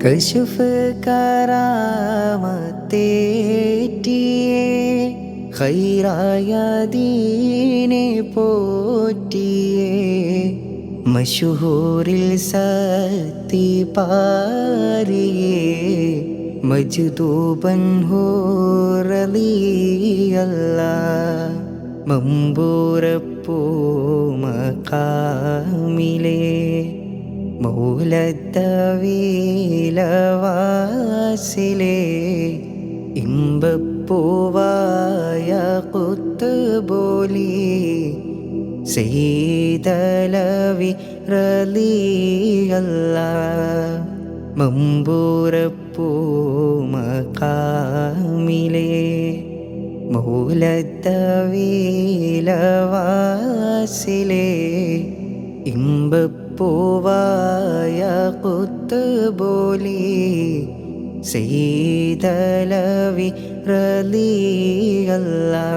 കശ്ഫ് കറാമത്തേറ്റിയേ ഖൈറായ ദീനെ പോറ്റിയേ മശഹൂറിൽ സത്തി പാരിയേ മജ്ദൂബൻ ഹോ റളിയല്ലാ മമ്പൂരപ്പൂ മഖാമിലേ മൗലത്തവീലവാസിലേ ഇമ്പപ്പൂവായ ഖുത്ബോലി സയ്യിദലവി റളിയല്ലാ മമ്പൂരപ്പൂ മഖാമിലേ മൗലത്തവീലവാസിലേ ഇമ്പപ്പൂവായ ഖുത്ബോലി സയ്യിദലവി റളിയല്ലാ